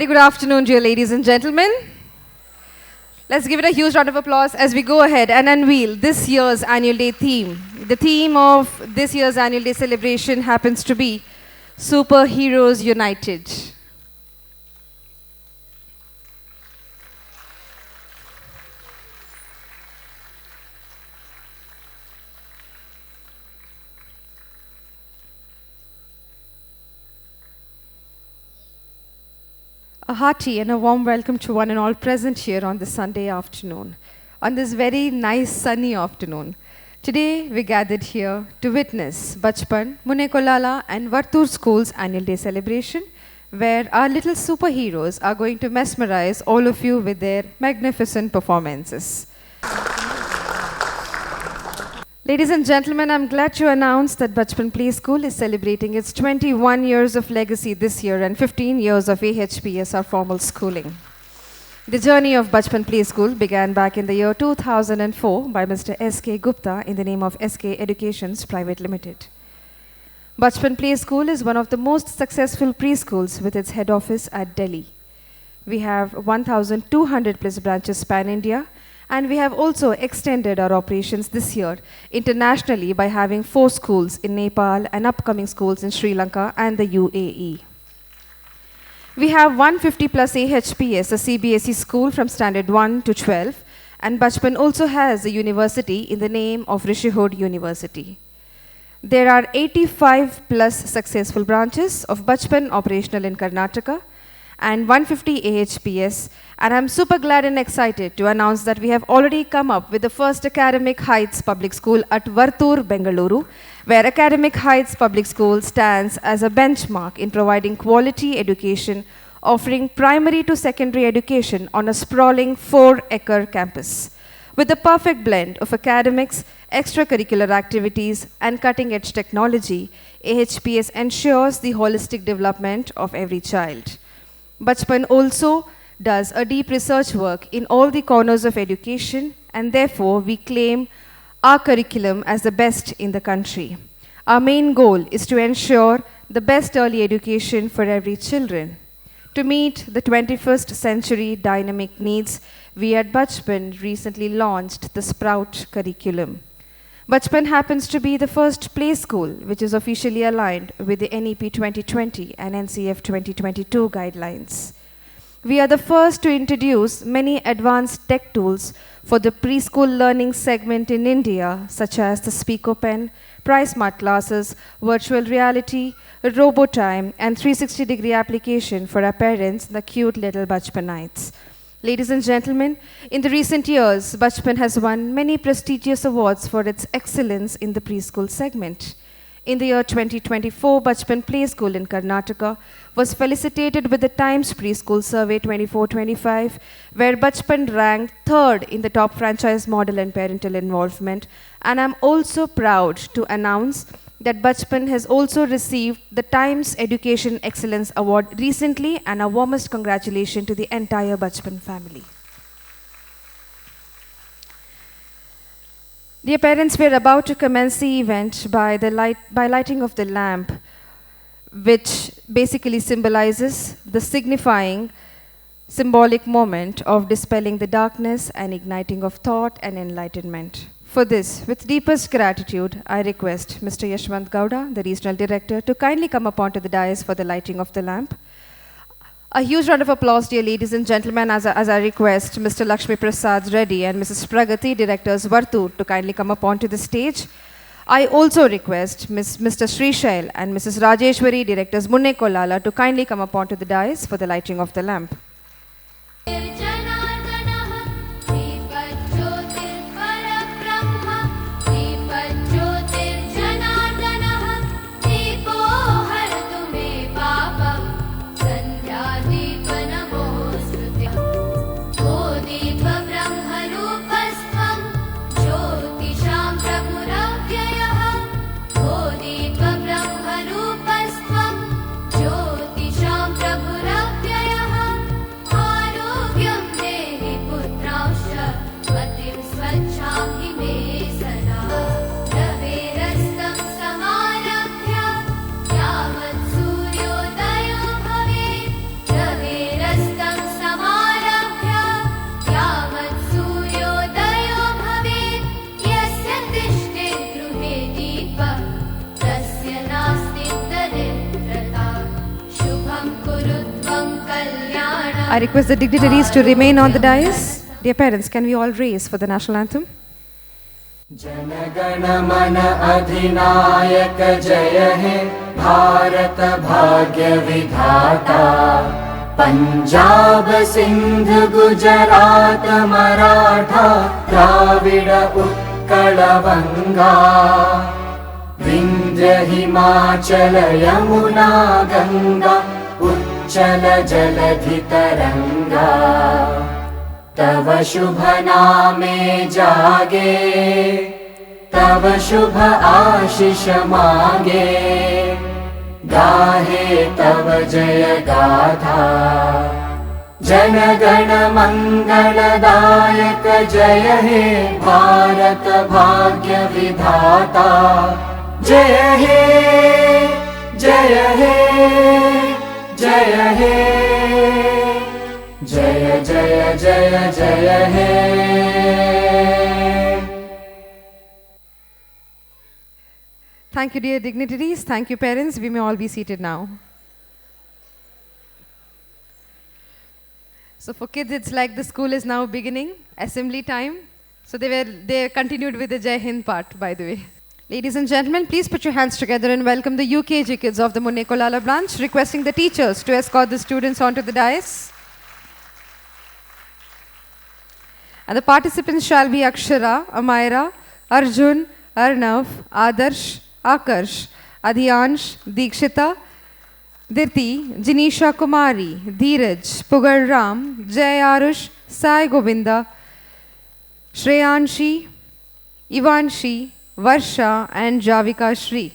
Very good afternoon, dear ladies and gentlemen. Let's give it a huge round of applause as we go ahead and unveil this year's annual day theme. The theme of this year's annual day celebration happens to be Superheroes United. A hearty and a warm welcome to one and all present here on this Sunday afternoon, on this very nice sunny afternoon. Today we gathered here to witness Bachpan, Munekolala and Vartur School's annual day celebration, where our little superheroes are going to mesmerize all of you with their magnificent performances. Ladies and gentlemen, I'm glad to announce that Bachpan Play School is celebrating its 21 years of legacy this year and 15 years of AHPS, our formal schooling. The journey of Bachpan Play School began back in the year 2004 by Mr. S.K. Gupta in the name of S.K. Educations Private Limited. Bachpan Play School is one of the most successful preschools with its head office at Delhi. We have 1,200 plus branches pan-India, and we have also extended our operations this year internationally by having 4 schools in Nepal and upcoming schools in Sri Lanka and the UAE. We have 150 plus AHPS, a CBSE school from standard 1 to 12, and Bachpan also has a university in the name of Rishihod University. There are 85 plus successful branches of Bachpan operational in Karnataka and 150 AHPS, and I'm super glad and excited to announce that we have already come up with the first Academic Heights Public School at Vartur, Bengaluru, where Academic Heights Public School stands as a benchmark in providing quality education, offering primary to secondary education on a sprawling 4-acre campus. With the perfect blend of academics, extracurricular activities, and cutting-edge technology, AHPS ensures the holistic development of every child. Bachpan also does a deep research work in all the corners of education, and therefore we claim our curriculum as the best in the country. Our main goal is to ensure the best early education for every children. To meet the 21st century dynamic needs, we at Bachpan recently launched the Sprout curriculum. Bachpan happens to be the first play school which is officially aligned with the NEP 2020 and NCF 2022 guidelines. We are the first to introduce many advanced tech tools for the preschool learning segment in India, such as the Speako Pen, PriSmart classes, virtual reality, RoboTime, and 360-degree application for our parents, the cute little Bachpanites. Ladies and gentlemen, in the recent years, Bachpan has won many prestigious awards for its excellence in the preschool segment. In the year 2024, Bachpan Play School in Karnataka was felicitated with the Times Preschool Survey 24-25, where Bachpan ranked 3rd in the top franchise model and parental involvement. And I'm also proud to announce that Bachpan has also received the Times Education Excellence Award recently, and our warmest congratulations to the entire Bachpan family. Dear parents, we are about to commence the event by lighting of the lamp, which basically symbolizes the signifying symbolic moment of dispelling the darkness and igniting of thought and enlightenment. For this, with deepest gratitude, I request Mr. Yashwant Gowda, the Regional Director, to kindly come up onto the dais for the lighting of the lamp. A huge round of applause, dear ladies and gentlemen, as I request Mr. Lakshmi Prasad Reddy and Mrs. Pragati, Directors Vartur, to kindly come up onto the stage. I also request Mr. Srishail and Mrs. Rajeshwari, Directors Munekolala, to kindly come up onto the dais for the lighting of the lamp. I request the dignitaries to remain on the dais. Dear parents, can we all raise for the national anthem? जनगण मन अधिनायक जय हे भारत भाग्य विधाता पंजाब सिंध गुजरात मराठा द्राविड़ उत्कल बंगा विंध्य हिमाचल यमुना गंगा उच्चल जलधि तरंगा तव शुभ नामे जागे तव शुभ आशीष मांगे गाहे तव जय गाथा जन गण मंगलदायक जय हे भारत भाग्य विधाता जय हे जय हे जय हे जय जय जय जय हे. Thank you, dear dignitaries. Thank you, parents. We may all be seated now. So for kids, it's like the school is now beginning, assembly time. So they continued with the Jai Hind part, by the way. Ladies and gentlemen, please put your hands together and welcome the UKG kids of the Munne Kolala branch, requesting the teachers to escort the students onto the dais. And the participants shall be Akshara, Amaira, Arjun, Arnav, Adarsh, Akarsh, Adhiansh, Dikshita, Dirti, Jinisha Kumari, Dheeraj, Pugar Ram, Jai Arush, Sai Govinda, Shreyanshi, Ivanshi, Varsha and Javika Shri.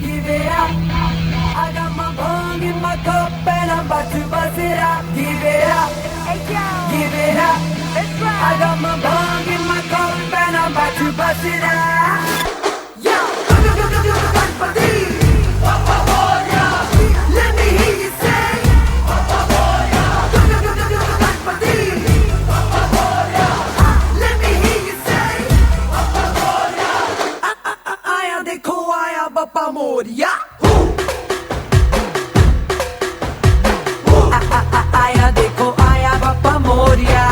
Give it up. I got my bong in my cup and I'm about to bust it out. Give it up. Give it up. I got my bong in my cup and I'm about to bust it out. Yo, let me hear you say. Let me hear you say. Aaya dekho aaya Bappa Moria. आया देखो आया बापा Moriya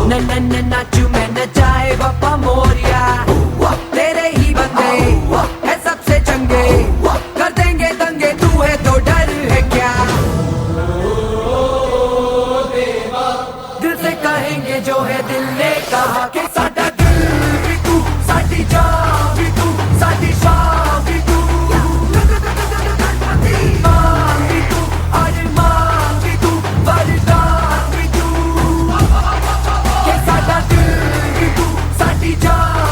none नाचू मैं नचाए बापा मोरिया तेरे ही बंदे है सबसे चंगे कर देंगे दंगे तू है तो डर है क्या दिल से कहेंगे जो है दिल ने कहा कि साडा दिल भी तू साडी जान भी तू साडी शान भी तू मान भी तू अरमान भी तू वरदान भी तू कि साडा दिल भी तू साडी जान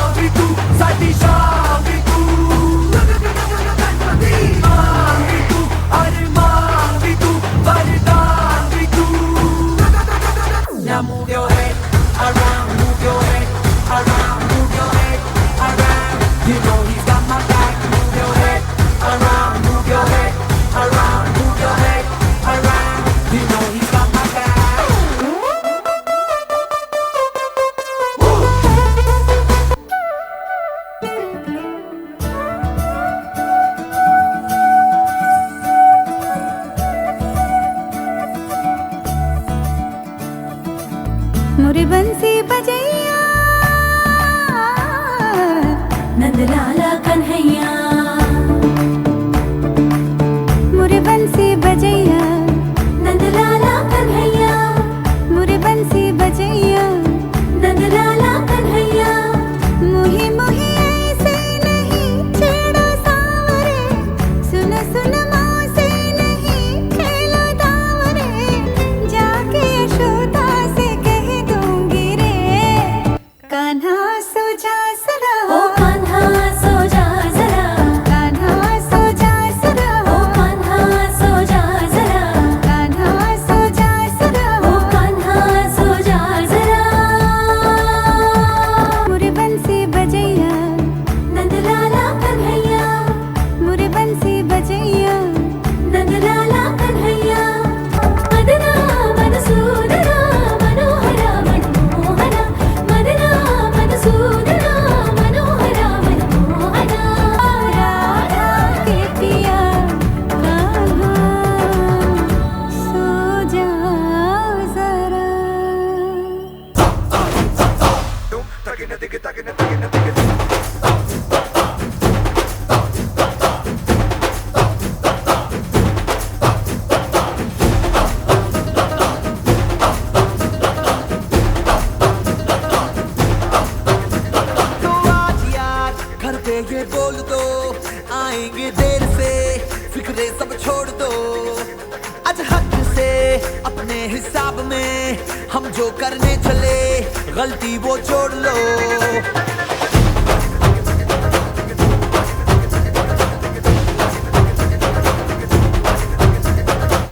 ख्वाब में हम जो करने चले गलती वो छोड़ लो।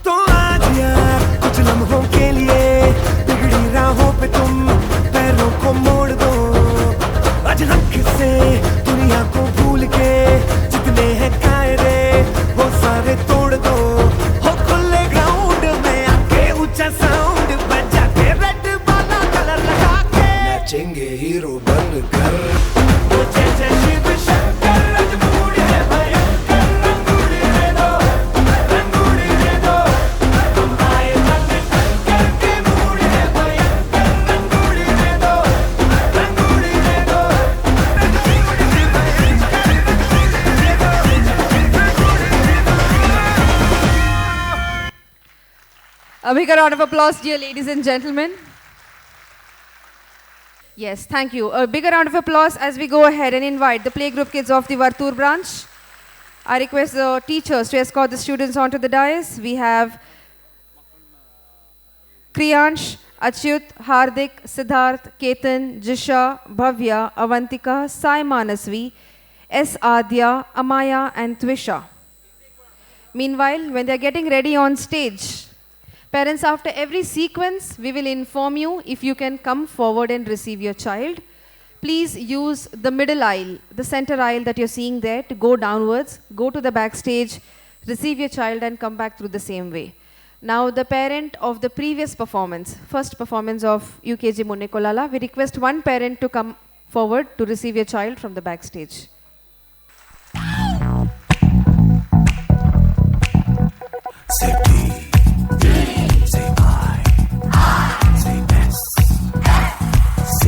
तो आज यार कुछ लम्हों के लिए बिगड़ी राहों पे तुम पैरों को मोड़ दो। अजनक से दुनिया को भूल के जितने हैं कायदे वो सारे तोड़ दो। हो खुले ग्राउंड में आके ऊंचा साउंड बजा के रेड वाला कलर लगा के नाचेंगे हीरो बनकर। वो जैसे शिव शंकर रंगूड़ी है भयंकर रंगूड़ी रे दो रंगूड़ी रे दो। हम आए बन शंकर के मूड है भयंकर रंगूड़ी रे दो रंगूड़ी रे दो। A big round of applause, dear ladies and gentlemen. Yes, thank you. A bigger round of applause as we go ahead and invite the playgroup kids of the Vartur branch. I request the teachers to escort the students onto the dais. We have Kriyansh, Achyut, Hardik, Siddharth, Ketan, Jisha, Bhavya, Avantika, Sai Manasvi, S. Adya, Amaya and Twisha. Meanwhile, when they are getting ready on stage, parents, after every sequence, we will inform you if you can come forward and receive your child. Please use the middle aisle, the center aisle that you're seeing there to go downwards, go to the backstage, receive your child and come back through the same way. Now, the parent of the previous performance, first performance of UKG Munnekolala, we request one parent to come forward to receive your child from the backstage. Say D, say I, say S, C,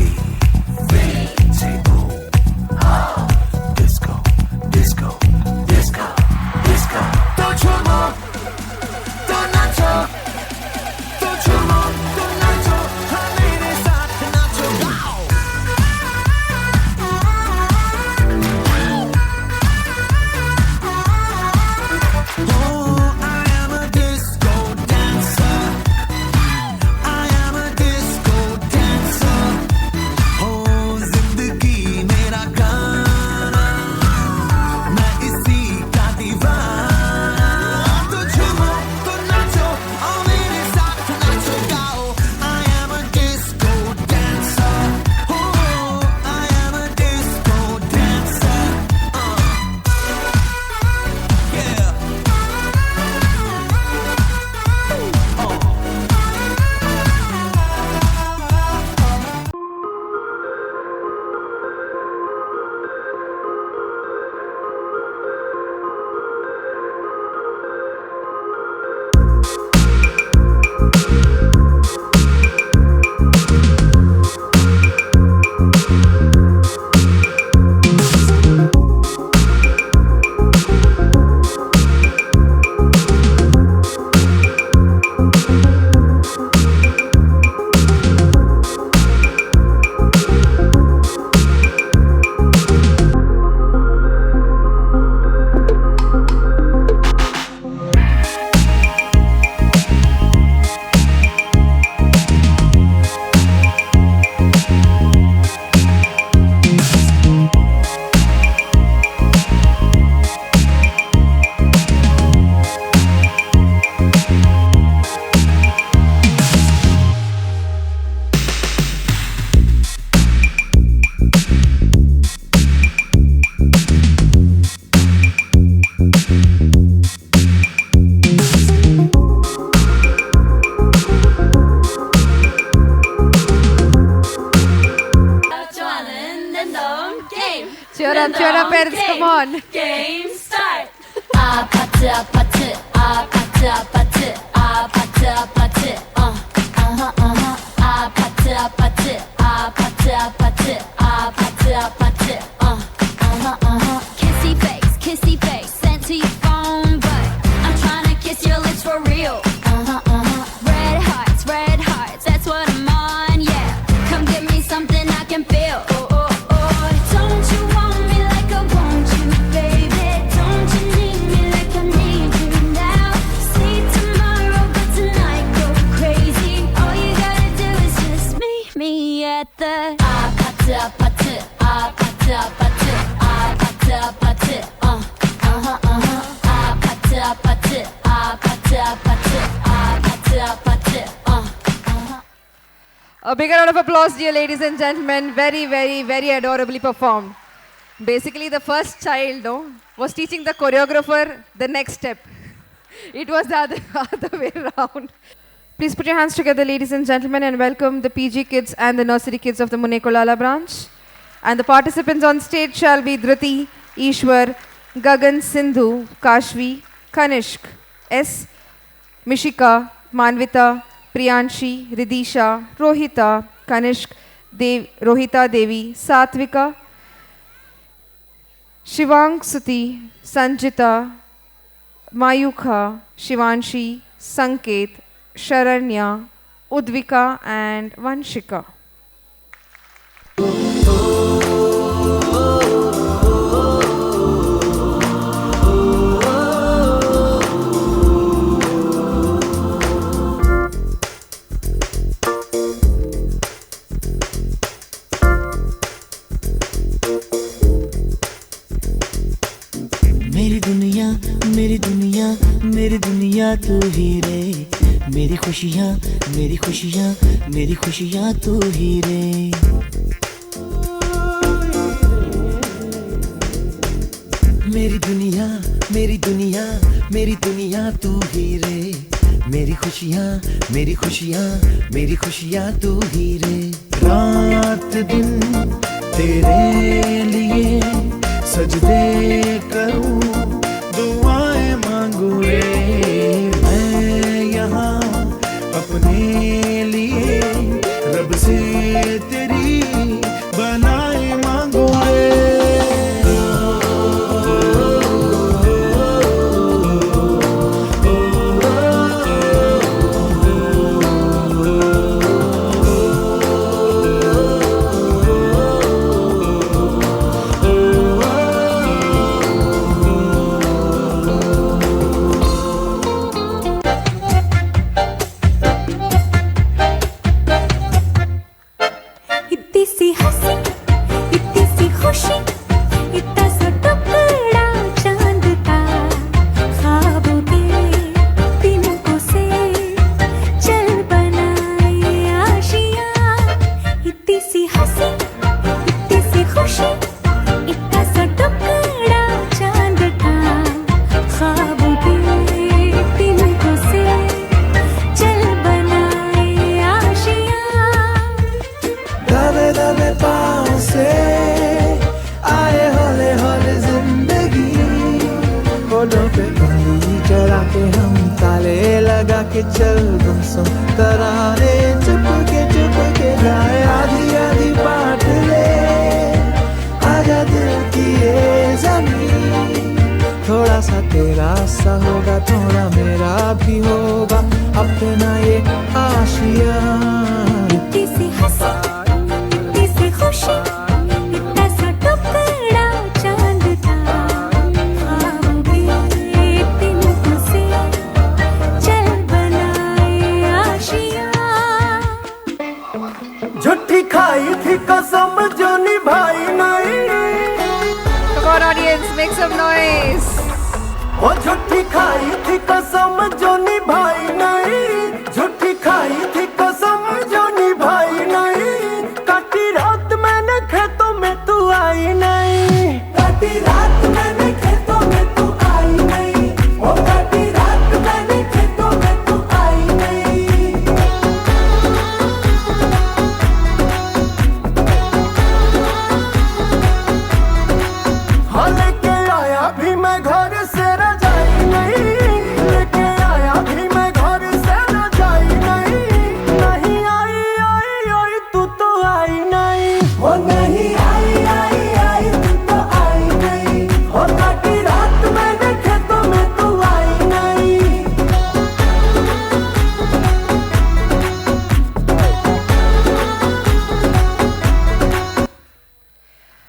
say O, disco, disco, disco, disco. Don't you know? Don't nacho, don't you know? Don't nacho, hamere saath nacho. Oh, I am a disco dancer. I am a disco dancer. Oh, जिंदगी मेरा गाना, मैं इसी का दीवाना। तो झूमो, तो नाचो, और मेरे साथ नाचो गाओ। I am a disco dancer. Oh, I am a disco dancer. Yeah. Cheer up, parents, come on. Game start. 아파트 아파트 아파트 아파트 아파트 아파트 아파트 아파트 아파트 아파트 아파트 아파트 kissy face sent to your phone but I'm trying to kiss your lips for real. Red hearts, that's what I'm on, yeah. Come give me something I can feel. Don't you want me like I want you, baby? Don't you need me like I need you now? See A bigger round of applause, dear ladies and gentlemen. Very, very, very adorably performed. Basically, the first child was teaching the choreographer the next step. It was the other way around. Please put your hands together, ladies and gentlemen, and welcome the PG kids and the nursery kids of the Munekolala branch. And the participants on stage shall be Dhruti, Ishwar, Gagan, Sindhu, Kashvi, Kanishk, S, Mishika, Manvita, Priyanshi, Ridisha, Rohita, Kanishk, Rohita Devi, Satvika, Shivang Suti, Sanjita, Mayukha, Shivanshi, Sanket, Sharanya, Udvika and Vanshika. मेरी दुनिया तू ही रे, मेरी खुशियाँ तू ही रे। मेरी दुनिया तू ही रे, मेरी खुशियाँ तू ही रे। रात दिन तेरे लिए सजदे करूं, दुआएं मांगू रे। मैं यहाँ अपने लिए रब से तेरी बनाए मांगू रे।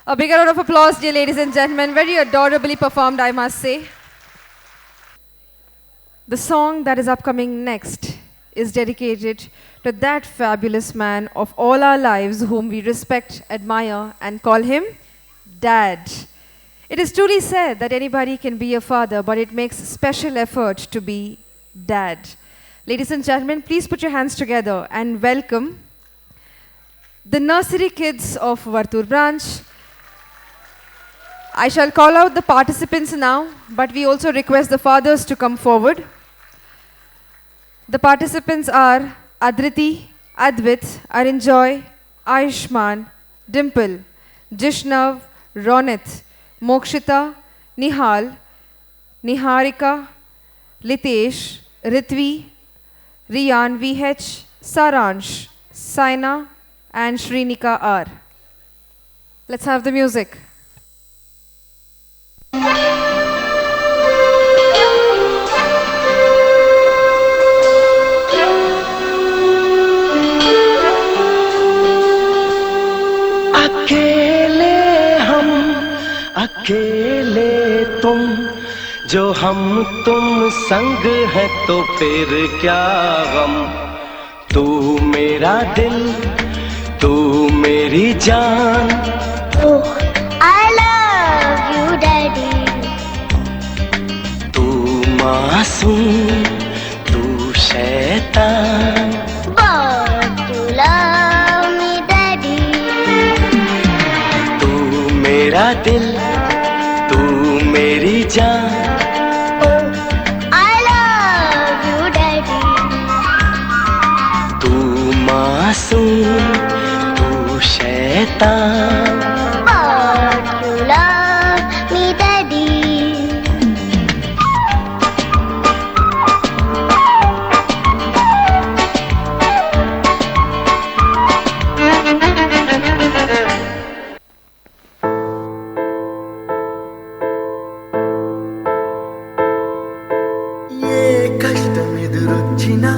A bigger round of applause, dear ladies and gentlemen. Very adorably performed, I must say. The song that is upcoming next is dedicated to that fabulous man of all our lives whom we respect, admire, and call him Dad. It is truly said that anybody can be a father, but it makes special effort to be dad. Ladies and gentlemen, please put your hands together and welcome the nursery kids of Vartur branch. I shall call out the participants now, but we also request the fathers to come forward. The participants are Adriti, Advit, Arinjoy, Ayushman, Dimple, Jishnav, Ronit, Mokshita, Nihal, Niharika, Litesh, Ritvi, Riyan VH, Saransh, Saina, and Shrinika R. Let's have the music. अकेले हम अकेले तुम जो हम तुम संग है तो फिर क्या गम तू मेरा दिल तू मेरी जान I love you, Daddy. तू मासूम तू शैतान But you love me, Daddy. तू मेरा दिल तू मेरी जान I love you, Daddy. तू मासूम तू शैतान But you love me, Daddy. ఏ కష్టం ఎదురొచ్చినా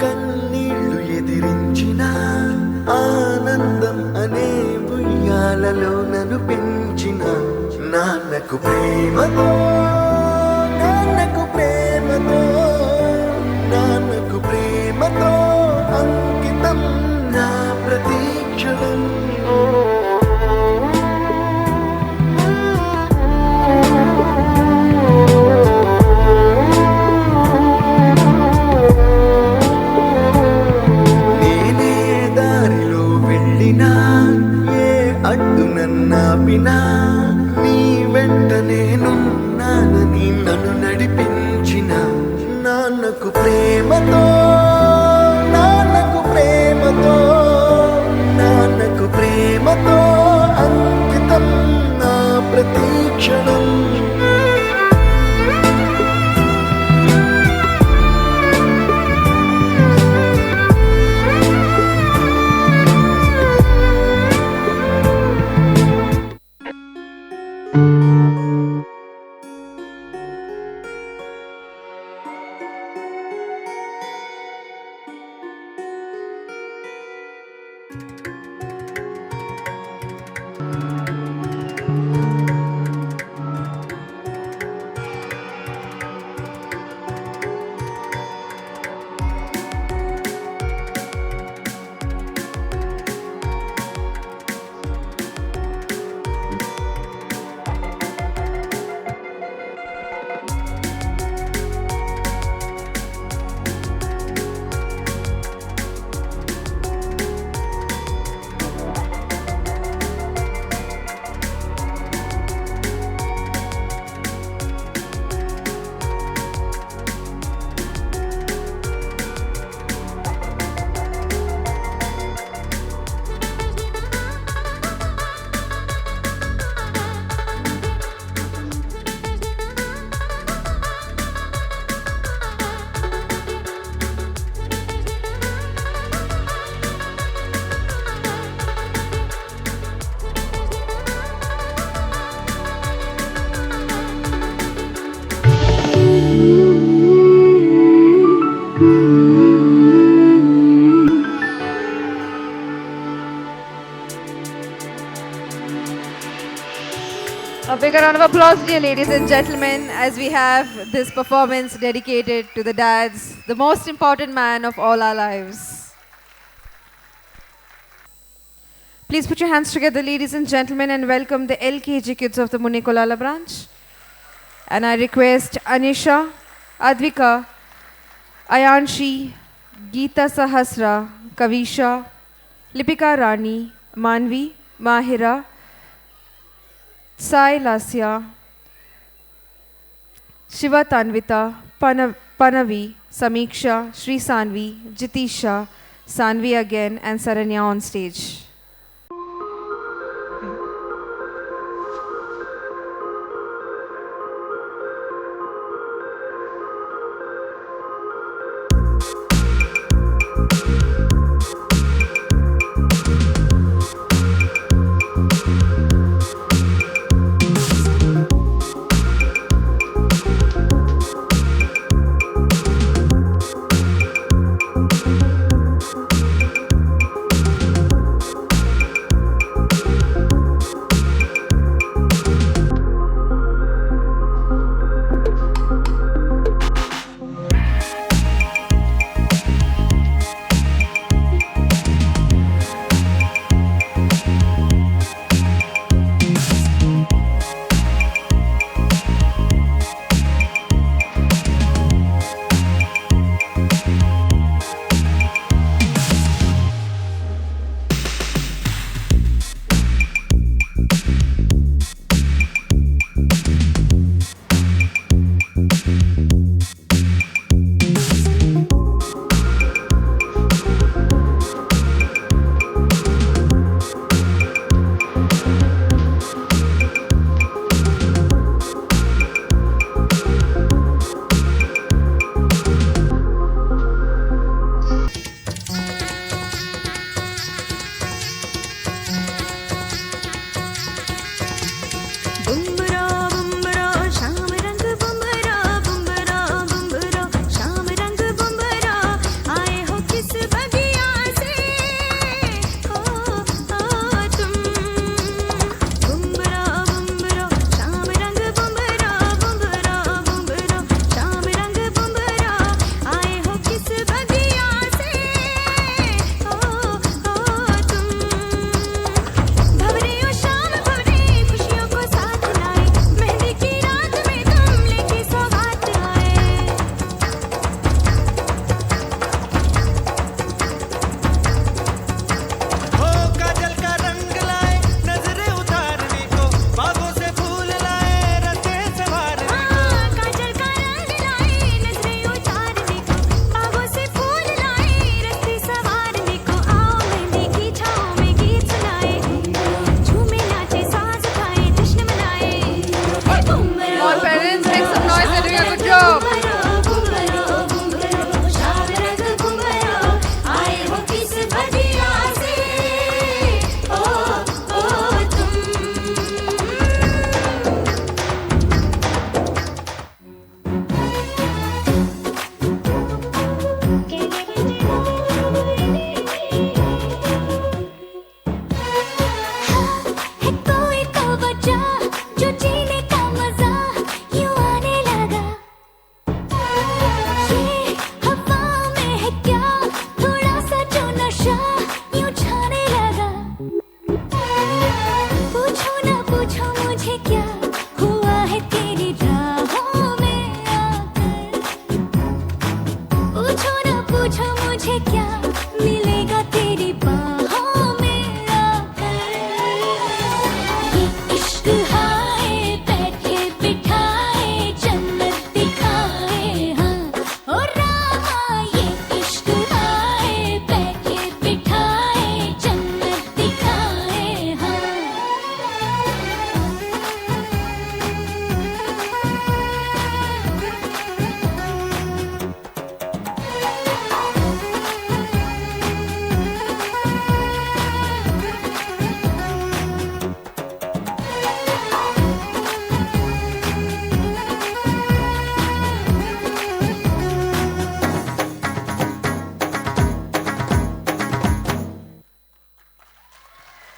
కన్నీళ్లు ఎదిరించినా ఆనందం అనే ఉయ్యాలలో నన్ను పెంచిన నాన్నకు ప్రేమతో నాన్నకు ప్రేమతో నాన్నకు ప్రేమతో అంకితం నా ప్రతీక్షణం నేనే దారిలో వెళ్ళినా ఏ అడ్డు నన్నాపినా నీ వెంట నేనున్నానని నన్ను నడిపించిన నాన్నకు ప్రేమతో నాన్నకు ప్రేమతో నాన్నకు ప్రేమతో అంకితం నా ప్రతీక్షణం A big round of applause, dear ladies and gentlemen, as we have this performance dedicated to the dads, the most important man of all our lives. Please put your hands together, ladies and gentlemen, and welcome the LKG kids of the Munikolala branch. And I request Anisha, Advika, Ayanshi, Geeta Sahasra, Kavisha, Lipika Rani, Manvi, Mahira, Sai Lasya, Shiva Tanvita, Panavi, Samiksha, Sri Sanvi, Jitisha, Sanvi again, and Saranya on stage.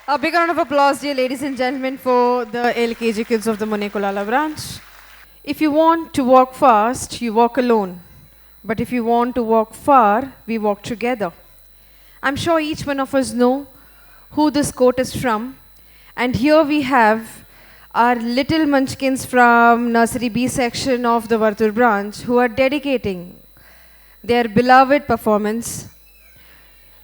A big round of applause, dear ladies and gentlemen, for the LKG kids of the Munekulala branch. If you want to walk fast, you walk alone. But if you want to walk far, we walk together. I'm sure each one of us know who this quote is from. And here we have our little munchkins from Nursery B section of the Vartur branch who are dedicating their beloved performance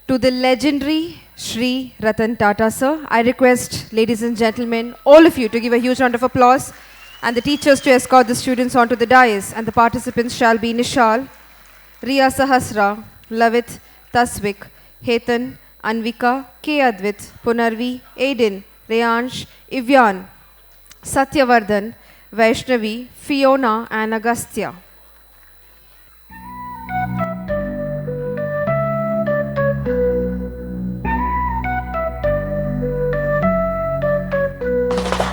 to the legendary Shri Ratan Tata sir. I request, ladies and gentlemen, all of you to give a huge round of applause and the teachers to escort the students onto the dais, and the participants shall be Nishal, Riya Sahasra, Lavit, Tasvik, Hetan, Anvika, K. Advit, Punarvi, Aiden, Reyansh, Ivyan, Satyavardhan, Vaishnavi, Fiona and Agastya.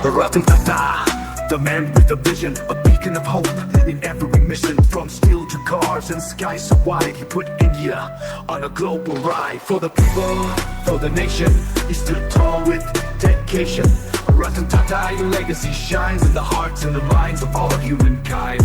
Ratan Tata, the man with a vision, a beacon of hope in every mission. From steel to cars and skies so wide, he put India on a global ride. For the people, for the nation, he stood tall with dedication. Ratan Tata, your legacy shines in the hearts and the minds of all humankind.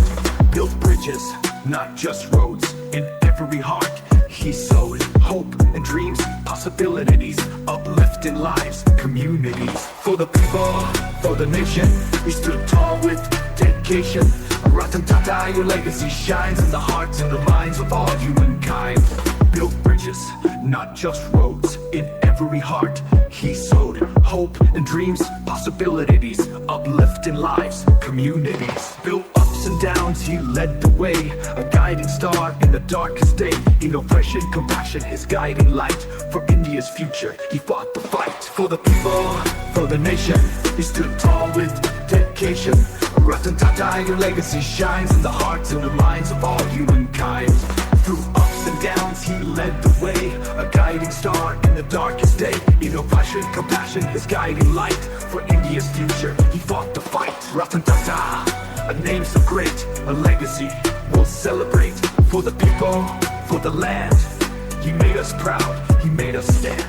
Built bridges, not just roads, in every heart. He sowed hope and dreams, possibilities, uplifting lives, communities. For the people, for the nation, he stood tall with dedication. Ratan Tata, your legacy shines in the hearts and the minds of all humankind. Built bridges, not just roads, in every heart. He sowed hope and dreams, possibilities, uplifting lives, communities. Built ups and downs, he led the way, a guiding star in the darkest day. Innovation, compassion, his guiding light. For India's future, he fought the fight. For the people, for the nation, he stood tall with dedication. Ratan Tata, your legacy shines in the hearts and the minds of all humankind. Through ups and downs, he led the way, a guiding star in the darkest day. Innovation, compassion, his guiding light. For India's future, he fought the fight. Ratan Tata, a name so great, a legacy we'll celebrate. For the people, for the land, he made us proud, he made us stand.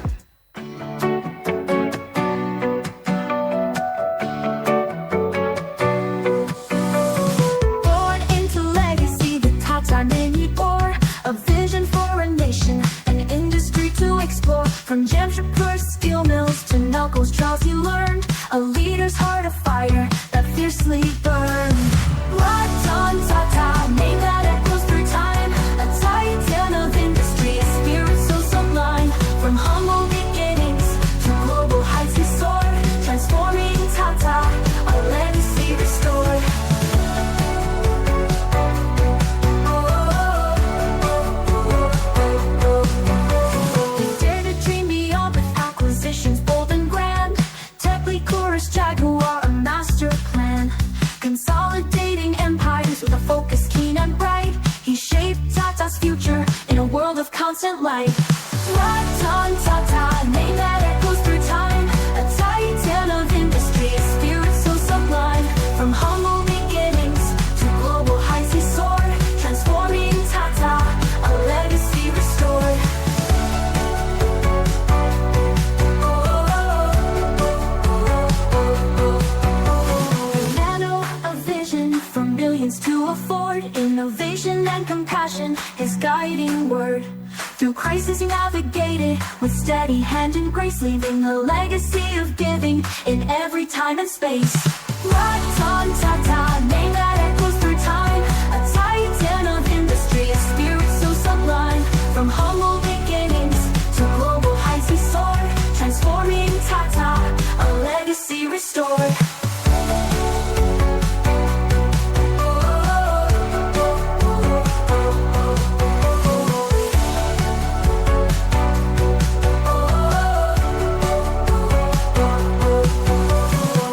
Born into legacy, the Tata name he bore. A vision for a nation, an industry to explore. From Jamshedpur steel mills to knuckles trials he learned. A leader's heart of fire that fiercely burned. Ratan Tata, name that echoes through time. A titan of industry, a spirit so sublime. From humble beginnings to global heights he soared. Transforming Tata, a legacy restored. He dared to dream beyond with acquisitions bold and grand. Techly Chorus Jaguar, a master plan. Consolidating empires with a focus keen and bright. He shaped Tata's future in a world of constant light. Ratan Tata, name that echoes through time. A titan of industry, a spirit so sublime. From humble beginnings to global heights he soared. Transforming Tata, a legacy restored. Nano, a vision for millions to afford. Innovation and compassion, his guiding word. Through crisis he navigated with steady hand and grace, leaving a legacy of giving in every time and space. Ratan Tata, name that echoes through time. A titan of industry, a spirit so sublime. From humble beginnings to global heights he soared. Transforming Tata, a legacy restored.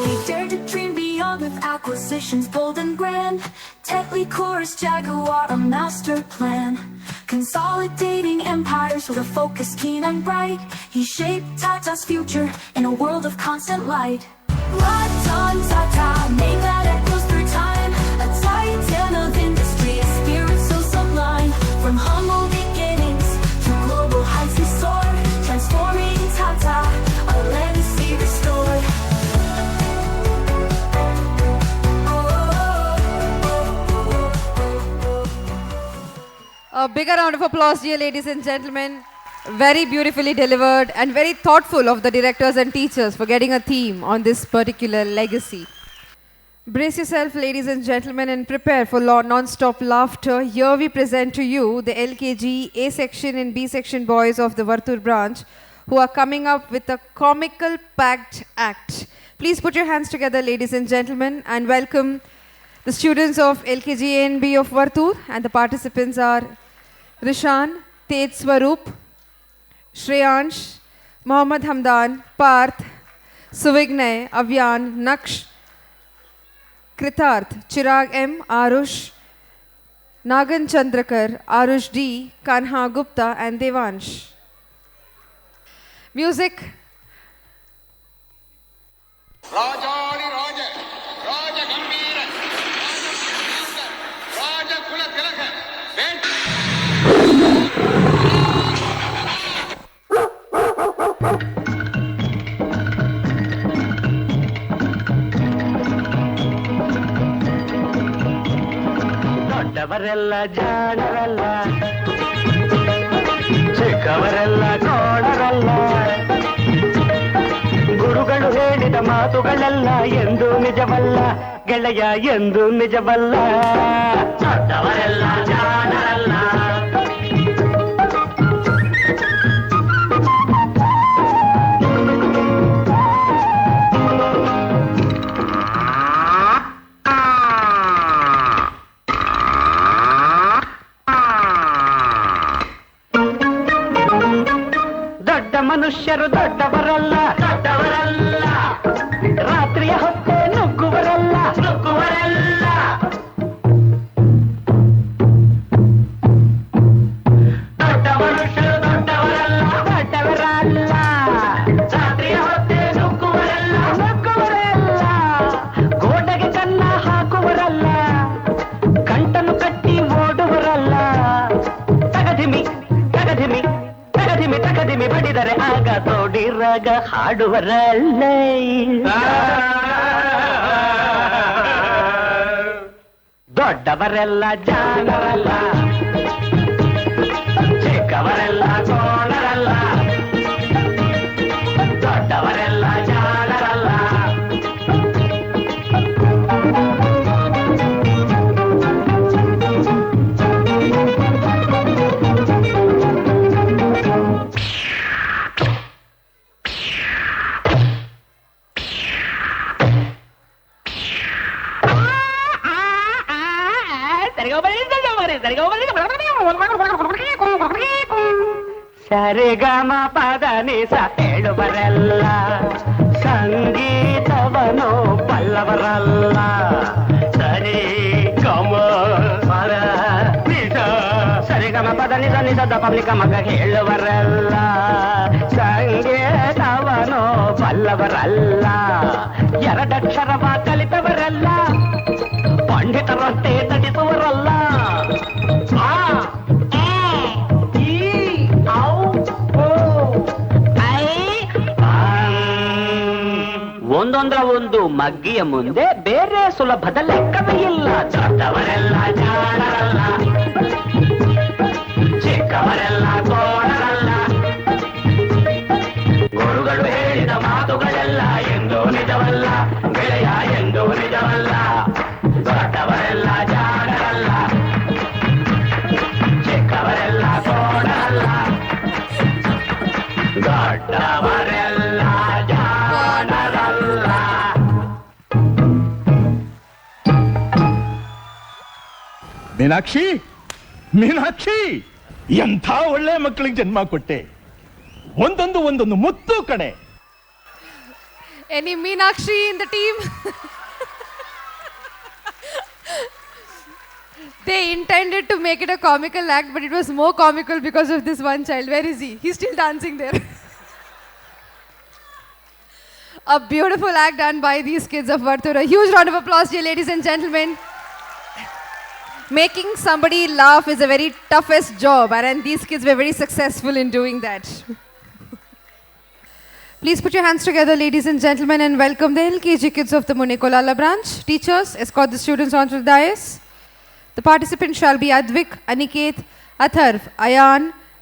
He dared to dream beyond with acquisitions bold and grand. Techly Chorus Jaguar, a master plan. Consolidating empires with a focus keen and bright. He shaped Tata's future in a world of constant light. Ratan Tata, name that echoes through time. A titan of industry, a spirit so sublime. From humble beginnings to global heights he soared. Transforming Tata, a legacy restored. A bigger round of applause, dear ladies and gentlemen. Very beautifully delivered and very thoughtful of the directors and teachers for getting a theme on this particular legacy. Brace yourself, ladies and gentlemen, and prepare for non-stop laughter. Here we present to you the LKG A section and B section boys of the Vartur branch who are coming up with a comical packed act. Please put your hands together, ladies and gentlemen, and welcome the students of LKG A and B of Vartur, and the participants are Rishan, Tej Swaroop, Shreyansh, Mohammad Hamdan, Parth, Suvignay, Avyan, Naksh, Kritarth, Chirag M, Arush, Nagan Chandrakar, Arush D, Kanha Gupta and Devansh. Music. ರಾಜಾಳಿ ರಾಜ ರಾಜ ಗಂಭೀರ ರಾಜ ಕುಲ ತಿಲಕ ದೊಡ್ಡವರೆಲ್ಲ ಜಾಣರಲ್ಲ, ಚಿಕ್ಕವರೆಲ್ಲ ಕೋಣರಲ್ಲ, ಗುರುಗಳು ಹೇಳಿದ ಮಾತುಗಳೆಲ್ಲ ಎಂದು ನಿಜವಲ್ಲ ಗೆಳೆಯ, ಎಂದು ನಿಜವಲ್ಲ. ದೊಡ್ಡವರೆಲ್ಲ ಜಾಣರಲ್ಲ, ದೊಡ್ಡ ಮನುಷ್ಯರು ದೊಡ್ಡವರಲ್ಲ, ದೊಡ್ಡವರಲ್ಲ, ರಾತ್ರಿಯ ಹೊತ್ತೆ ನುಗ್ಗುವರಲ್ಲ, ನುಗ್ಗುವರಲ್ಲ, ದೊಡ್ಡ ಮನುಷ್ಯರು ದೊಡ್ಡವರಲ್ಲ, ದೊಡ್ಡವರಲ್ಲ, ರಾತ್ರಿಯ ಹೊತ್ತೆ ನುಗ್ಗುವರಲ್ಲ, ನುಗ್ಗುವರಲ್ಲ, ಗೋಡೆಗೆ ಕನ್ನ ಹಾಕುವರಲ್ಲ, ಕಂಟನು ಕಟ್ಟಿ ಓಡುವರಲ್ಲ, ತಗದಿಮಿ ತಗದಿಮಿ ತಗದಿಮಿ ತಗದಿಮಿ ಬಡಿದರೆ ಆಗ ತೋಡಿರಾಗ ಹಾಡುವರಲ್ಲ. ದೊಡ್ಡವರೆಲ್ಲ ಜಾಣರಲ್ಲ, ಚಿಕ್ಕವರೆಲ್ಲ ಕೋಣರಲ್ಲ, ದೊಡ್ಡವರೆಲ್ಲ ಜಾಣರಲ್ಲ. ಸರಿಗಮ ಪದ ನಿಸ ಹೇಳುವರೆಲ್ಲ, ಸಂಗೀತವನು ಬಲ್ಲವರಲ್ಲ. ಸರಿ ಗಮ ಪದ ನಿಸ, ಸರಿಗಮ ಪದ ನಿಸ ನಿಸದ ಪಬ್ಲಿಕ ಮಗ ಹೇಳುವರಲ್ಲ, ಸಂಗೀತವನು ಬಲ್ಲವರಲ್ಲ. ಎರಡಕ್ಷರವ ಕಲಿತವರಲ್ಲ, ಪಂಡಿತರಂತೆ ತಟಿಸುವರಲ್ಲ. ಒಂದೊಂದರ ಒಂದು ಮಗ್ಗಿಯ ಮುಂದೆ ಬೇರೆ ಸುಲಭದ ಲೆಕ್ಕವೇ ಇಲ್ಲ. ದೊಡ್ಡವರೆಲ್ಲ ಜಾಣರಲ್ಲ, ಚಿಕ್ಕವರೆಲ್ಲ ಕೋಣರಲ್ಲ, ಗುರುಗಳು ಹೇಳಿದ ಮಾತುಗಳೆಲ್ಲ ಎಂದೂ ನಿಜವಲ್ಲ ಗೆಳೆಯ, ಎಂದೂ ನಿಜವಲ್ಲ. ದೊಡ್ಡವರೆಲ್ಲ ಜಾಣರಲ್ಲ, ಚಿಕ್ಕವರೆಲ್ಲ ಕೋಣರಲ್ಲ, ದೊಡ್ಡವರೆಲ್ಲ ಜಾಣರಲ್ಲ. ಮೀನಾಕ್ಷಿ, ಮೀನಾಕ್ಷಿ, ಎಂಥ ಒಳ್ಳೆ ಮಕ್ಕಳಿಗೆ ಜನ್ಮ ಕೊಟ್ಟೆ. ಒಂದೊಂದು ಮುತ್ತು ಕಣೆ. Any Meenakshi in the team? They intended to make it a comical act, but it was more comical because of this one child. Where is he? He's still dancing there. A beautiful act done by these kids of Vartur. A huge round of applause, dear ladies and gentlemen. Making somebody laugh is a very toughest job, and these kids were very successful in doing that. Please put your hands together, ladies and gentlemen, and welcome the LKG kids of the Munekolala branch. Teachers, escort the students onto the dais. The participants shall be Advik, Aniket, Atharv, Ayan,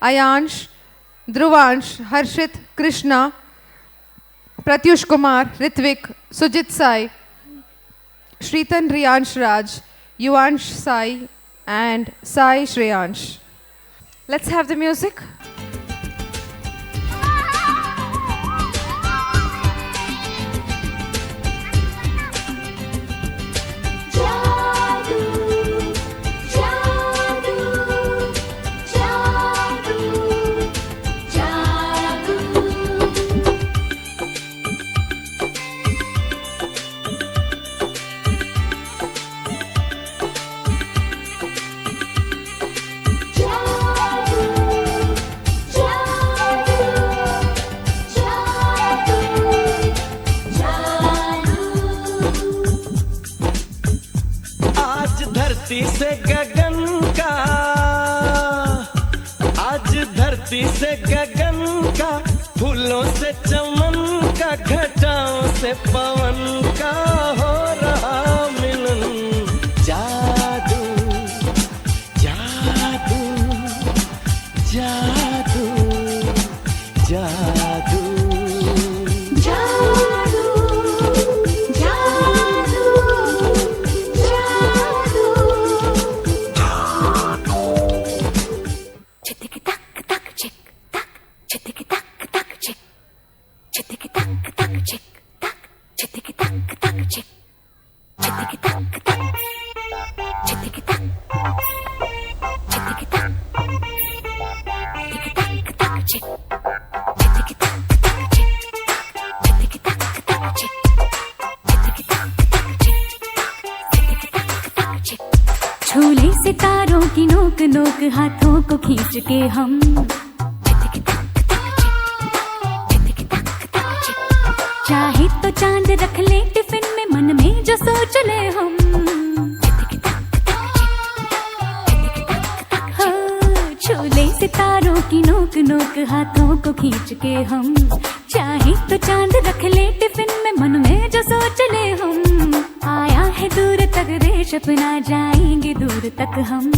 Ayansh, Dhruvansh, Harshit, Krishna, Pratyush Kumar, Ritvik, Sujit Sai, Shritan Riyansh Raj, Yuvansh Sai, and Sai Shreyansh. Let's have the music. धरती से गगन का, आज धरती से गगन का, फूलों से चमन का, घटाओं से पवन का हो रहा मिलन। जादू जादू जादू जादू झूले सितारों की नोक नोक हाथों को खींच के हम चाहे तो चांद रख ले टिफिन में, मन में जो सोच ले हम। झूले सितारों की नोक नोक हाथों को खींच के हम चाहे तो चांद रख ले टिफिन में, मन में जो सोच ले हम। आया है दूर तक देश अपना, जाएंगे दूर तक हम,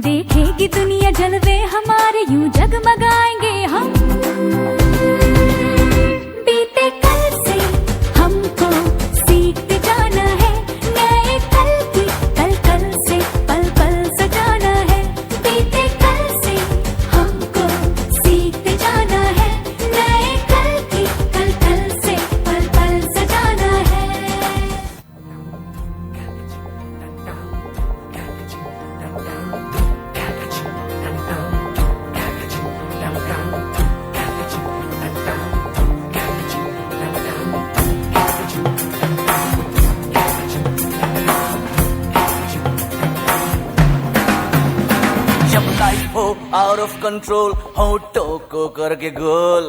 देखेगी दुनिया जलवे हमारे, यूं जगमगाएंगे हम। बीते कल से हमको सीखते जाना है, नए कल की कल कल से पल पल सजाना है। बीते कल से हमको सीखते जाना है, नए कल की कल कल से पल पल सजाना है। जब लाइफ हो आउट ऑफ कंट्रोल, होठों को करके गोल,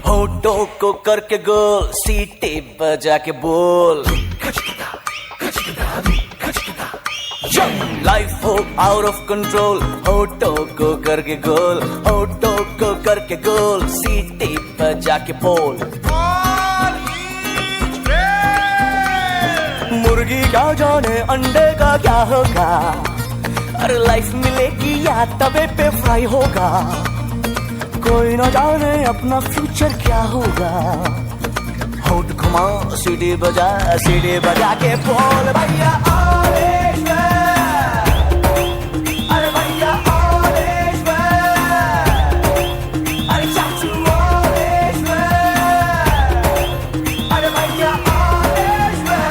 होठों को करके गोल, सीटी बजा के बोल। जब लाइफ हो आउट ऑफ कंट्रोल, होठों को करके गोल, होठों को करके गोल, सीटी बजा के बोल। मुर्गी क्या जाने अंडे का क्या होगा, अरे लाइफ मिलेगी या तवे पे फ्राई होगा। कोई न जाने अपना फ्यूचर क्या होगा। होठ घुमा सीढ़ी बजा के बोल भैया ऑरेंज में, अरे भैया ऑरेंज में, अरे चाचू ऑरेंज में, अरे भैया ऑरेंज में।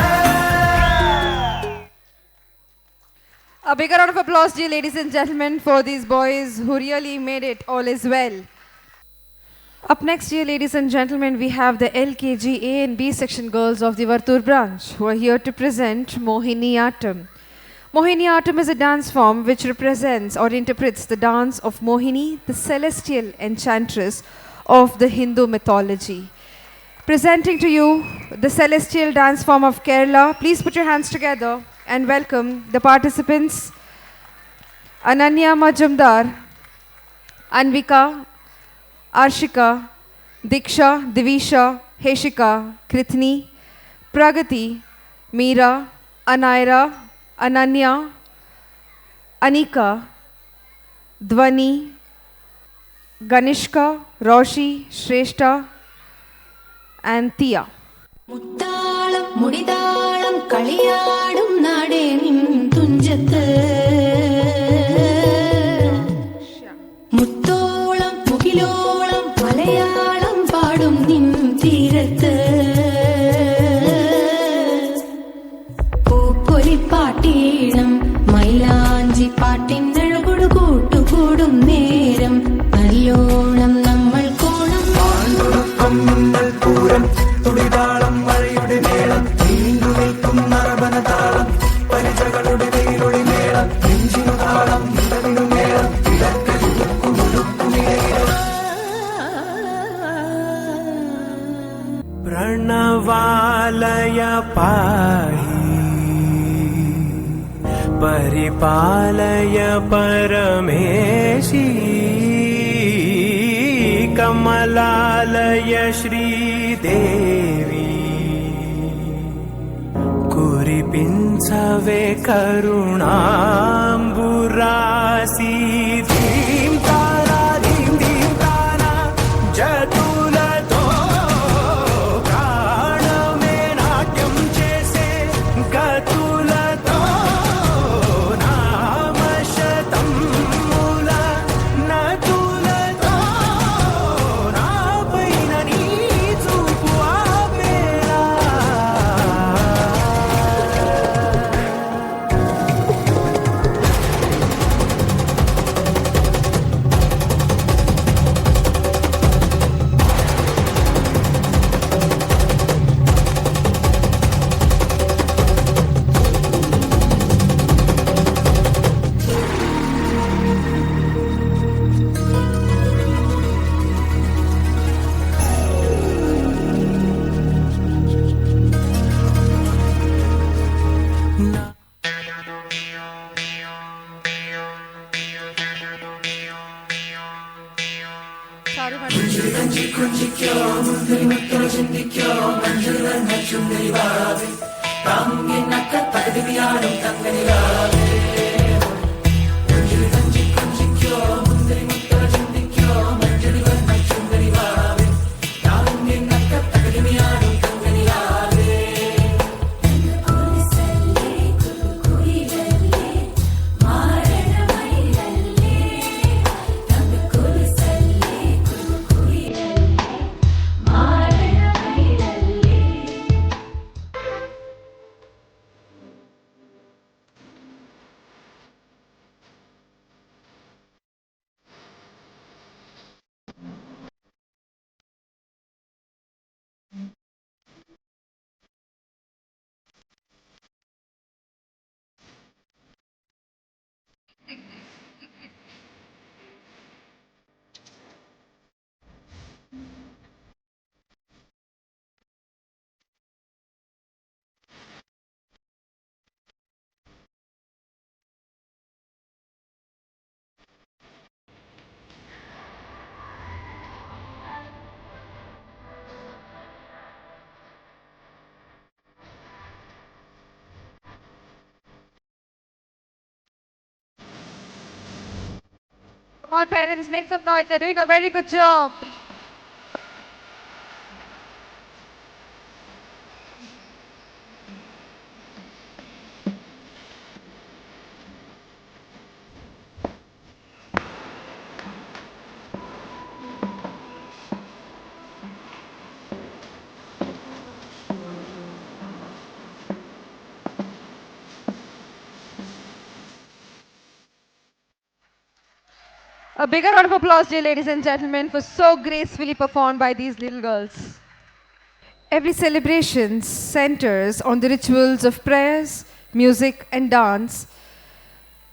A bigger round of applause, dear ladies and gentlemen, for these boys who really made it all is well. Up next, dear ladies and gentlemen, we have the LKG A and B section girls of the Vartur branch who are here to present Mohiniyattam. Mohiniyattam is a dance form which represents or interprets the dance of Mohini, the celestial enchantress of the Hindu mythology. Presenting to you the celestial dance form of Kerala. Please put your hands together and welcome the participants Ananya Majumdar, Anvika, Arshika, Diksha, Divisha, Heshika, Krithni, Pragati, Meera, Anaira, Ananya, Anika, Dwani, Ganishka, Roshi, Shrestha, and Tia. മുത്താളം മുടിതാളം കളിയാടും നാടേ നിൻ തുഞ്ചത്ത് മുത്തോളം മുകിലോളം മലയാളം പാടും നിൻ തീരത്ത് പൂപ്പൊലിപ്പാട്ടീണം മൈലാഞ്ചി പാട്ടിനഴകൊടു കൂട്ടുകൂടും നേരം നല്ലോണം നമ്മൾ കോണം പൂരം തുടിതാളം മഴയുടെ മേളം നീണ്ടു നിൽക്കും നരവന താളം പരിചകളുടെ വേരൊളി മേളം നെഞ്ചിനു താളം നിലവിനു മേളം प्रणवालय पाहि परिपालय परमेशी कमलालय श्रीदेवी कुरिपिंचवे करुणाम्बुरासी धीं तारा धीं धीं तारा जतुलतो प्राणमे नाट्यं चेसे गतुलतो नामशतं मूल नतुलतो नापैन नी చూపు ఆపేలా Come on, parents, make some noise. They're doing a very good job. A bigger round of applause, dear ladies and gentlemen, for so gracefully performed by these little girls. Every celebration centers on the rituals of prayers, music, and dance,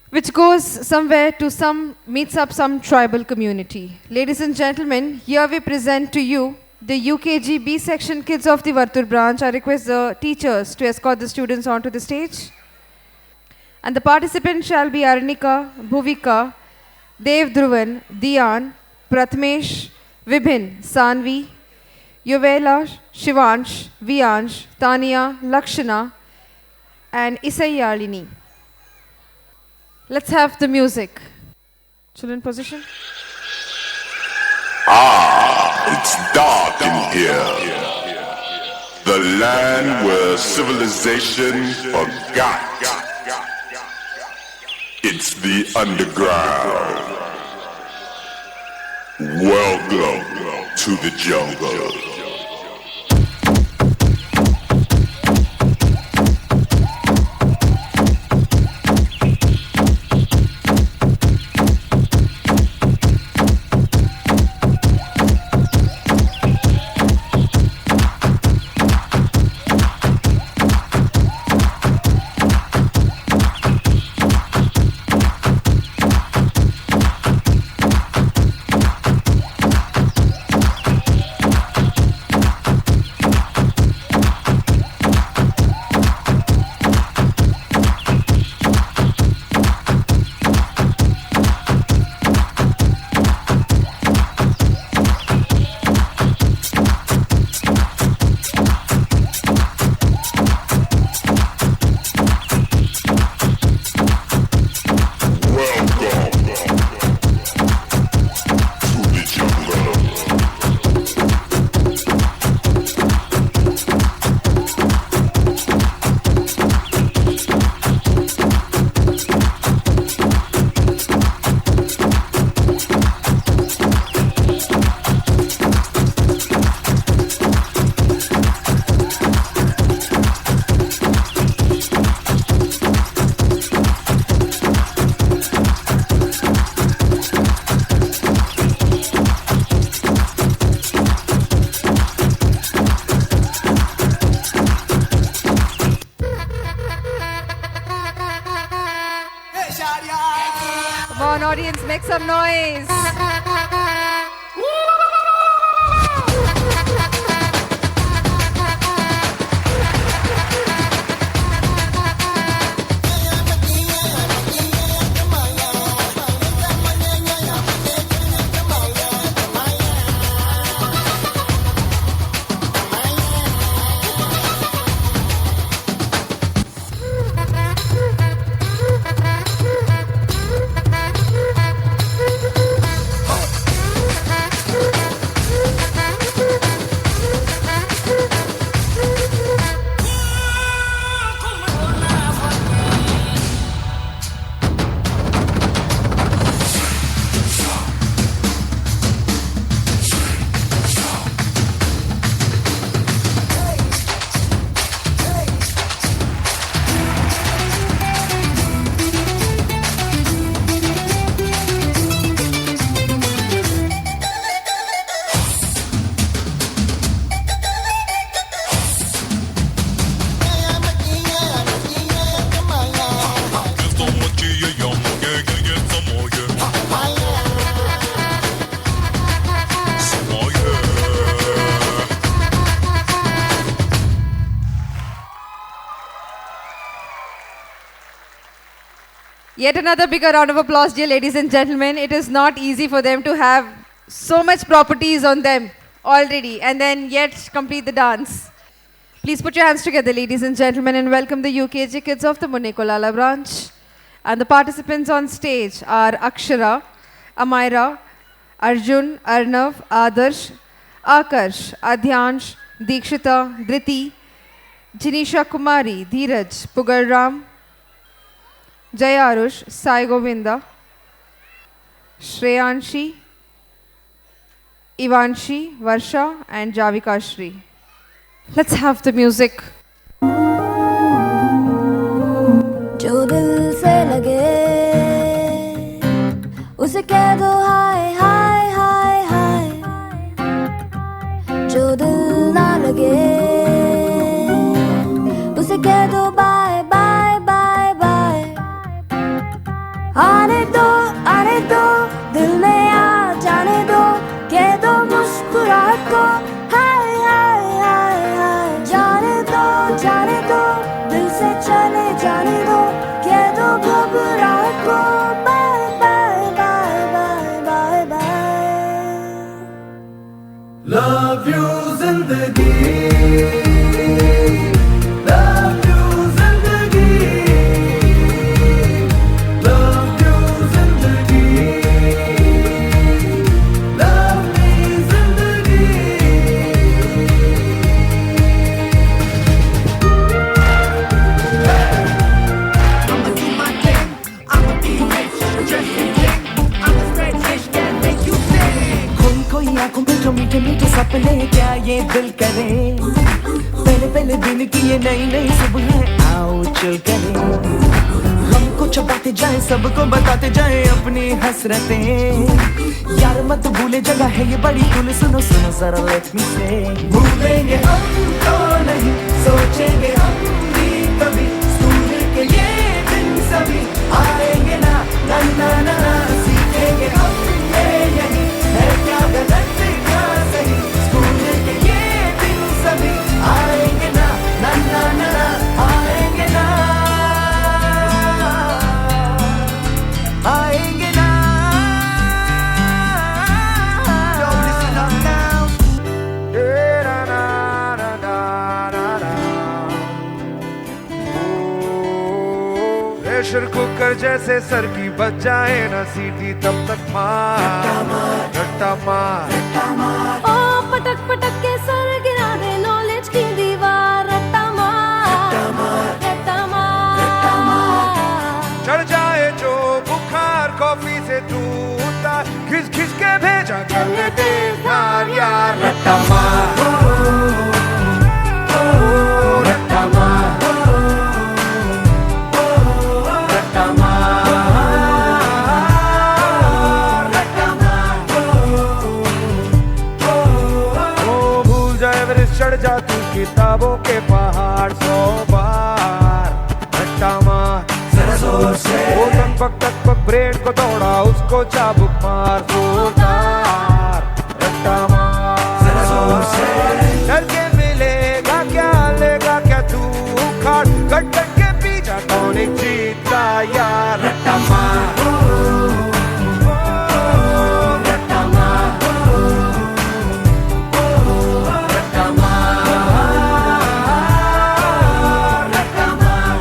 which goes somewhere to meets up some tribal community. Ladies and gentlemen, here we present to you the UKG B section kids of the Vartur branch. I request the teachers to escort the students onto the stage. And the participants shall be Arnika, Bhuvika, Dev Dhruvan, Diyan, Pratmesh, Vibhin, Sanvi, Yuvela, Shivansh, Viansh, Tania, Lakshana, and Isayalini. Let's have the music. Children position. It's dark in here. The land where civilization forgot. It's the underground. Welcome to the jungle. Audience, make some noise. Yet another bigger round of applause, dear ladies and gentlemen. It is not easy for them to have so much properties on them already and then yet complete the dance. Please put your hands together, ladies and gentlemen, and welcome the UKG kids of the Munekolala branch. And the participants on stage are Akshara, Amaira, Arjun, Arnav, Adarsh, Akarsh, Adhyansh, Dikshita, Dhriti, Jinisha Kumari, Dheeraj, Pugarram, Jaya Arush, Sai Govinda, Shreyanshi, Ivanshi, Varsha, and Javika Shri. Let's have the music. जो दिल से लगे उसे कह दो हाय हाय हाय हाय, जो दिल ना लगे उसे कह दो बाय बाय बाय बाय। आने दो दिल में आ जाने दो, कह दो मुस्कुराहट को हाय हाय हाय हाय। जाने दो दिल से चले जाने दो, कह दो घबराहट को bye bye bye bye bye bye. Love you जिंदगी, love you जिंदगी, जो मीठे मीठे सपने क्या ये दिल करे, पहले पहले दिन की ये नई नई सुबह आओ चल करे, हमको छुपाते जाए सबको बताते जाए अपनी हसरतें, यार मत भूले जगह है ये बड़ी कुल, सुनो सुनो जरा लेट मी से, भूलेंगे हम तो नहीं सोचेंगे हम भी कभी, स्कूल के ये दिन सभी आएंगे ना ना ना ना, सीखेंगे हम ये यही है क्या गलत क्या सही, स्कूल के ये दिन सभी आएंगे ना ना ना ना, आएंगे ना आएंगे ना। Yo, listen up now. Pressure cooker जैसे सर की बच जाए ना सीटी तब तक मार रट्टा मार, ओ पटक पटक के सर गिरा दे नॉलेज की दीवार, रट्टा मार रट्टा मार, चढ़ जाए जो बुखार कॉफी से तू उतार, घिस घिस के भेजा कर लेते यार यार, रट्टा मार रट्टा मार रट्टा मार रट्टा मार, ओ भूल जाए एवरेस्ट चढ़ जा तू किताबों के पहाड़ 100 बार, रट्टा मार जरा जोर से, ओ टक पक ब्रेड को तोड़ा उसको चाबुक मार जोरदार, रट्टा मार जरा जोर से, डर के मिलेगा क्या लेगा क्या तू उखाड़, कट कट के पीछा कौन एक जीता यार, रट्टा मार रट्टा मार रट्टा मार रट्टा मार,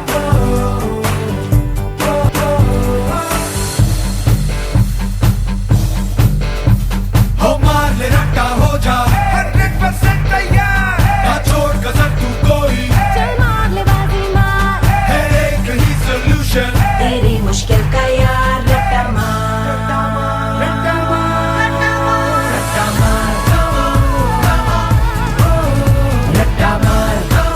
हो मार ले रट्टा हो जा 100% तैयार, ना छोड़ कसर तू कोई, चल मार ले बाजी मार, है एक ही सॉल्यूशन तेरी मुश्किल का यार, रट्टा मार रट्टा मार रट्टा मार रट्टा मार रट्टा मार रट्टा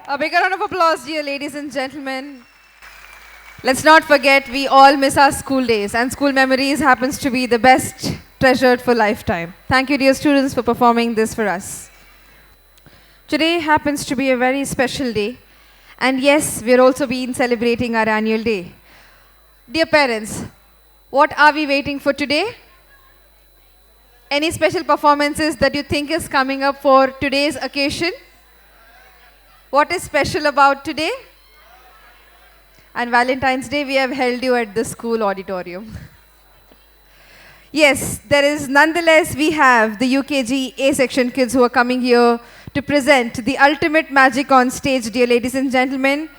A big round of applause, dear ladies and gentlemen. Let's not forget, we all miss our school days, and school memories happens to be the best treasured for lifetime. Thank you, dear students, for performing this for us. Today happens to be a very special day, and yes, we're also been celebrating our annual day. Dear parents, what are we waiting for today? Any special performances that you think is coming up for today's occasion? What is special about today? And Valentine's Day, we have held you at the school auditorium. Yes, there is nonetheless, we have the UKG A section kids who are coming here to present the ultimate magic on stage, dear ladies and gentlemen.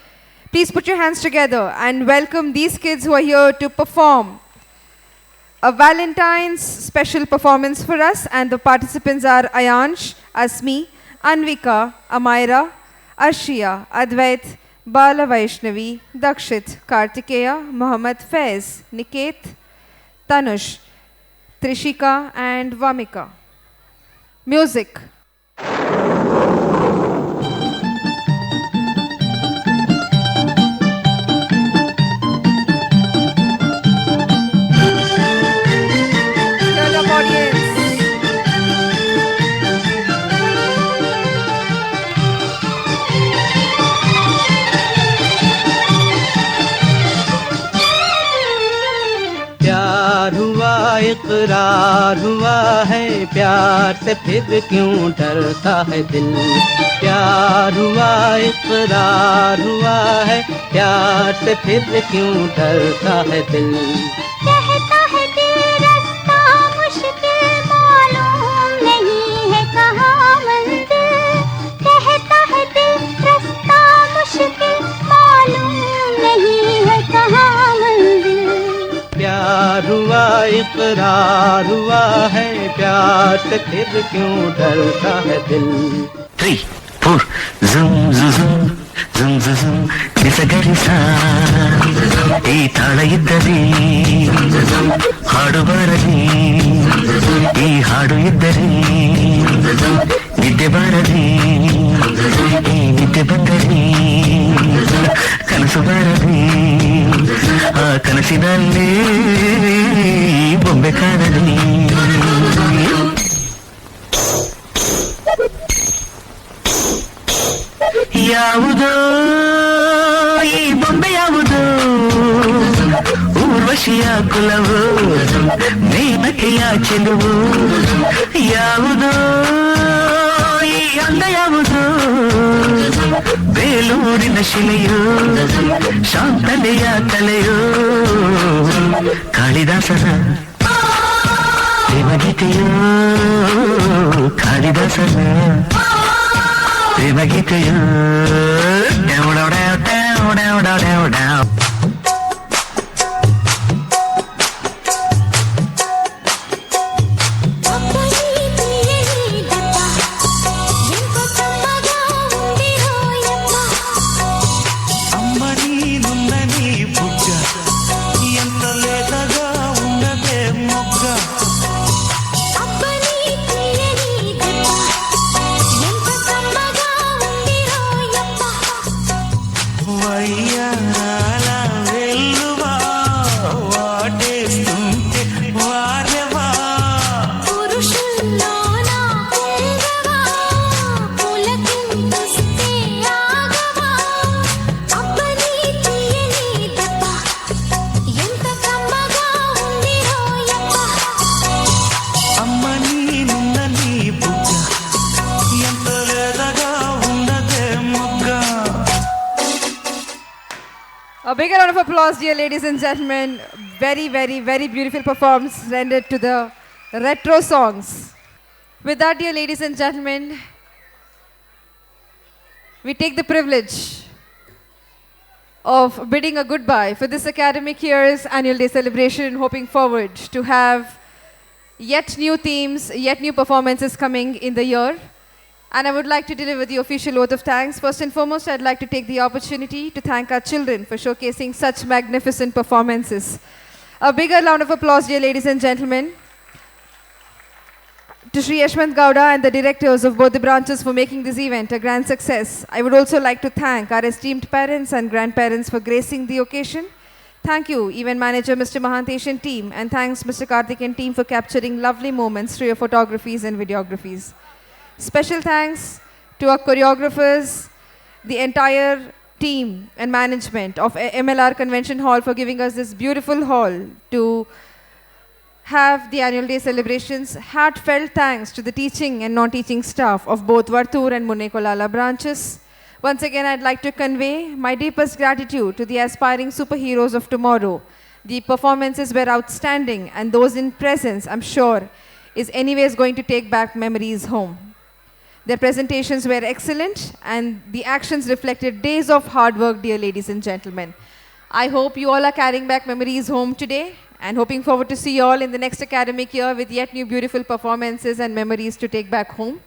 Please put your hands together and welcome these kids who are here to perform a Valentine's special performance for us. And the participants are Ayansh, Asmi, Anvika, Amaira, Arshia, Advait, Bala Vaishnavi, Dakshit, Kartikeya, Mohammad Faiz, Niket, Tanush, Trishika and Vamika. Music. Turn up audience. प्यार हुआ इकरार हुआ है, प्यार से फिर क्यों डरता है दिल। प्यार हुआ इकरार हुआ है, प्यार से फिर क्यों डरता है दिल। कहता है दिल रास्ता मुश्किल मालूम नहीं है कहाँ मंजिल। कहता है दिल इकरार हुआ है प्यार से फिर क्यों डरता है दिल 3, 4 zum zum zum zum zum ನಿಸಗರಿಸಾ ಈ ತಾಳ ಇದ್ದರೆ ಹಾಡು ಬಾರದೆ ಈ ಹಾಡು ಇದ್ದರೆ ನಿದ್ದೆ ಬಾರದೆ ಈ ನಿದ್ದೆ ಬಂದರೆ ಕನಸು ಬಾರದೆ ಆ ಕನಸಿನಲ್ಲಿ ಬೊಂಬೆ ಕಾಣದೆ ಯಾವುದೋ ಈ ಬೊಂಬೆ ಯಾವುದೋ ಊರ್ವಶಿಯ ಕುಲವು ಮೇನಕೆಯ ಚೆಲುವು ಯಾವುದೋ ಈ ಅಂದ ಯಾವುದು ಬೇಲೂರಿನ ಶಿಲೆಯೋ ಶಾಂತಲೆಯ ಕಲೆಯೋ ಕಾಳಿದಾಸನ ಪ್ರೇಮಗೀತೆಯೋ ಕಾಳಿದಾಸನ ಪ್ರೇಮಗೀತೆಯೋ A bigger round of applause, dear ladies and gentlemen. Very, very, very beautiful performance rendered to the retro songs. With that, dear ladies and gentlemen, we take the privilege of bidding a goodbye for this academic year's annual day celebration and hoping forward to have yet new themes, yet new performances coming in the year. And I would like to deliver the official oath of thanks. First and foremost, I'd like to take the opportunity to thank our children for showcasing such magnificent performances. A bigger round of applause, dear ladies and gentlemen, to Sri Yashwant Gowda and the directors of both the branches for making this event a grand success. I would also like to thank our esteemed parents and grandparents for gracing the occasion. Thank you, event manager Mr. Mahantesh and team, and thanks Mr. Karthik and team for capturing lovely moments through your photographies and videographies. Special thanks to our choreographers, the entire team and management of MLR Convention Hall for giving us this beautiful hall to have the annual day celebrations. Heartfelt thanks to the teaching and non-teaching staff of both Vartur and Munekolala branches. Once again, I'd like to convey my deepest gratitude to the aspiring superheroes of tomorrow. The performances were outstanding, and those in presence, I'm sure, is anyways going to take back memories home. Their presentations were excellent, and the actions reflected days of hard work, dear ladies and gentlemen. I hope you all are carrying back memories home today, and hoping forward to see you all in the next academic year with yet new beautiful performances and memories to take back home.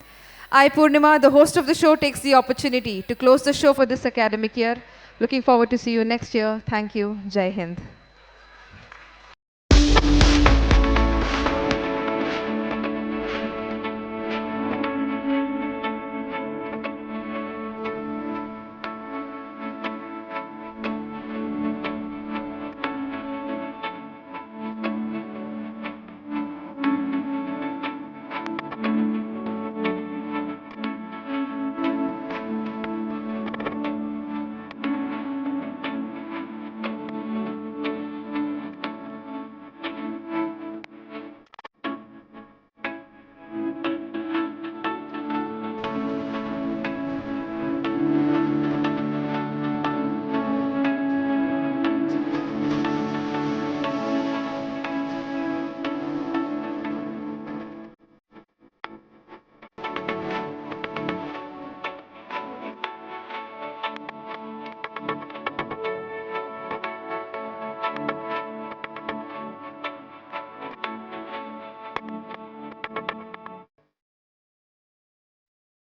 I, Purnima, the host of the show, takes the opportunity to close the show for this academic year. Looking forward to see you next year. Thank you. Jai Hind.